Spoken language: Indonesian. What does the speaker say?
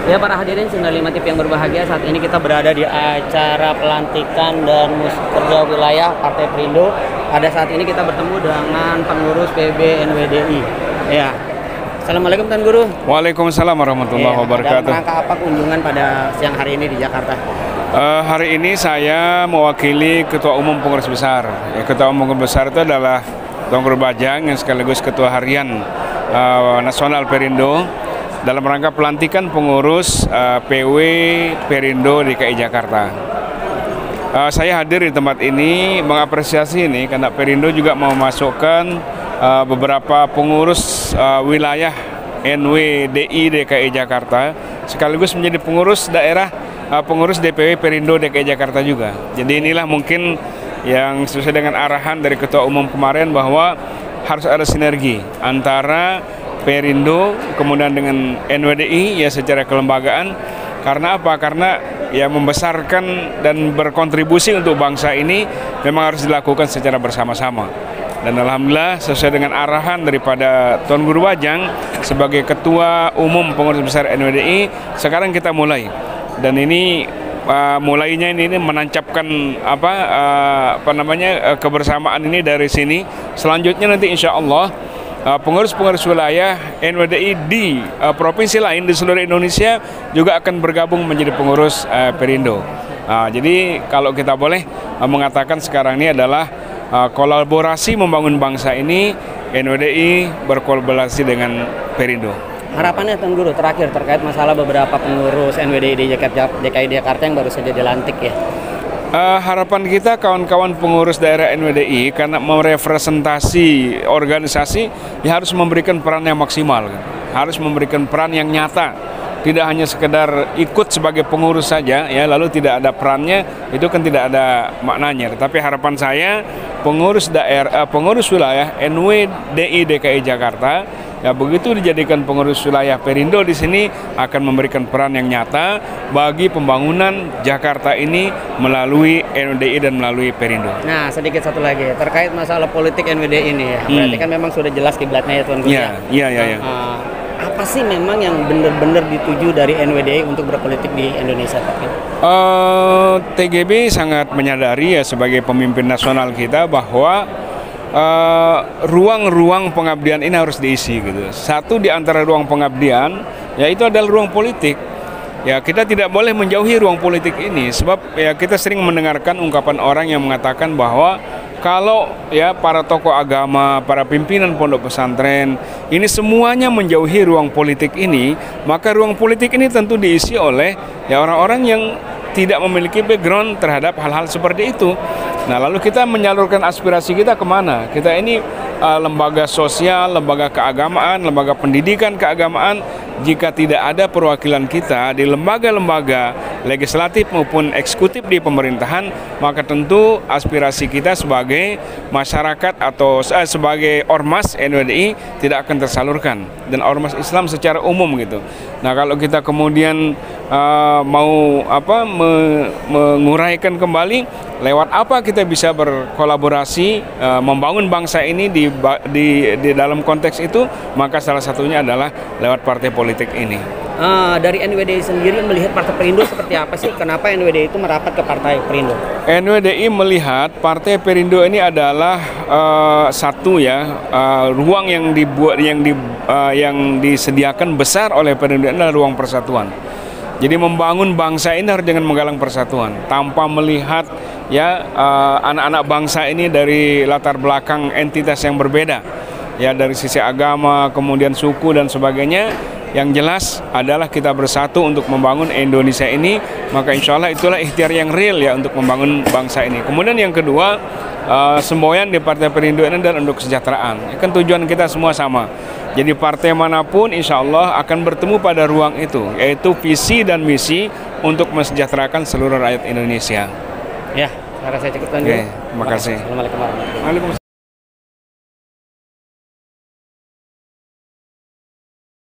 Ya, para hadirin Sunda 5 TV yang berbahagia, saat ini kita berada di acara pelantikan dan muskerja wilayah Partai Perindo. Pada saat ini kita bertemu dengan pengurus PB NWDI. Ya. Assalamualaikum Tuan Guru. Waalaikumsalam warahmatullahi wabarakatuh. Dalam rangka apa kunjungan pada siang hari ini di Jakarta? Hari ini saya mewakili Ketua Umum Pengurus Besar. Ketua Umum Pengurus Besar itu adalah Tuan Guru Bajang yang sekaligus Ketua Harian Nasional Perindo dalam rangka pelantikan pengurus PW Perindo DKI Jakarta. Saya hadir di tempat ini mengapresiasi ini karena Perindo juga mau memasukkan beberapa pengurus wilayah NWDI DKI Jakarta sekaligus menjadi pengurus daerah, pengurus DPW Perindo DKI Jakarta juga. Jadi inilah mungkin yang sesuai dengan arahan dari Ketua Umum kemarin bahwa harus ada sinergi antara Perindo kemudian dengan NWDI ya secara kelembagaan. Karena apa? Karena ya membesarkan dan berkontribusi untuk bangsa ini memang harus dilakukan secara bersama-sama. Dan alhamdulillah sesuai dengan arahan daripada Tuan Guru Bajang sebagai Ketua Umum Pengurus Besar NWDI, sekarang kita mulai. Dan ini mulainya ini menancapkan kebersamaan ini dari sini. Selanjutnya nanti insya Allah pengurus-pengurus wilayah NWDI di provinsi lain di seluruh Indonesia juga akan bergabung menjadi pengurus Perindo. Jadi kalau kita boleh mengatakan sekarang ini adalah kolaborasi membangun bangsa ini, NWDI berkolaborasi dengan Perindo. Harapannya Tuan Guru terakhir terkait masalah beberapa pengurus NWDI di DKI Jakarta yang baru saja dilantik ya. Harapan kita kawan-kawan pengurus daerah NWDI karena merepresentasi organisasi ya harus memberikan peran yang maksimal, harus memberikan peran yang nyata, tidak hanya sekedar ikut sebagai pengurus saja ya lalu tidak ada perannya, itu kan tidak ada maknanya. Tetapi harapan saya pengurus daerah, pengurus wilayah NWDI DKI Jakarta ya begitu dijadikan pengurus wilayah Perindo di sini akan memberikan peran yang nyata bagi pembangunan Jakarta ini melalui NWDI dan melalui Perindo. Nah, sedikit satu lagi terkait masalah politik NWDI ini ya. Berarti kan memang sudah jelas kiblatnya ya Tuan Guru. Iya. Apa sih memang yang benar-benar dituju dari NWDI untuk berpolitik di Indonesia Pak? TGB sangat menyadari ya sebagai pemimpin nasional kita bahwa ruang-ruang pengabdian ini harus diisi gitu. Satu di antara ruang pengabdian yaitu adalah ruang politik. Ya kita tidak boleh menjauhi ruang politik ini sebab ya kita sering mendengarkan ungkapan orang yang mengatakan bahwa kalau ya para tokoh agama, para pimpinan pondok pesantren ini semuanya menjauhi ruang politik ini, maka ruang politik ini tentu diisi oleh ya orang-orang yang tidak memiliki background terhadap hal-hal seperti itu. Nah lalu kita menyalurkan aspirasi kita kemana? Kita ini lembaga sosial, lembaga keagamaan, lembaga pendidikan keagamaan. Jika tidak ada perwakilan kita di lembaga-lembaga legislatif maupun eksekutif di pemerintahan, maka tentu aspirasi kita sebagai masyarakat atau sebagai ormas NWDI tidak akan tersalurkan, dan ormas Islam secara umum gitu. Nah kalau kita kemudian mau menguraikan kembali lewat apa kita bisa berkolaborasi membangun bangsa ini di dalam konteks itu, maka salah satunya adalah lewat partai politik ini. Dari NWDI sendiri melihat Partai Perindo seperti apa sih? Kenapa NWDI itu merapat ke Partai Perindo? NWDI melihat Partai Perindo ini adalah ruang yang disediakan besar oleh Perindo adalah ruang persatuan. Jadi membangun bangsa ini harus dengan menggalang persatuan tanpa melihat ya anak-anak bangsa ini dari latar belakang entitas yang berbeda ya dari sisi agama, kemudian suku dan sebagainya. Yang jelas adalah kita bersatu untuk membangun Indonesia ini, maka insya Allah itulah ikhtiar yang real ya untuk membangun bangsa ini. Kemudian yang kedua, semboyan di Partai Perindo ini adalah untuk kesejahteraan. Kan tujuan kita semua sama. Jadi partai manapun insya Allah akan bertemu pada ruang itu, yaitu visi dan misi untuk mensejahterakan seluruh rakyat Indonesia. Ya, saya cukup. Terima kasih. Assalamualaikum warahmatullahi wabarakatuh. Waalaikumsalam.